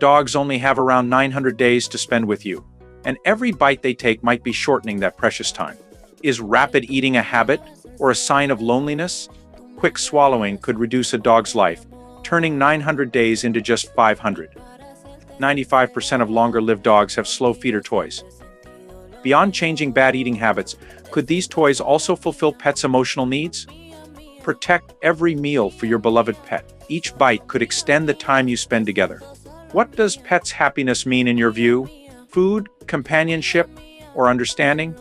Dogs only have around 900 days to spend with you, and every bite they take might be shortening that precious time. Is rapid eating a habit or a sign of loneliness? Quick swallowing could reduce a dog's life, turning 900 days into just 500. 95% of longer-lived dogs have slow feeder toys. Beyond changing bad eating habits, could these toys also fulfill pets' emotional needs? Protect every meal for your beloved pet. Each bite could extend the time you spend together. What does pets' happiness mean in your view? Food, companionship, or understanding?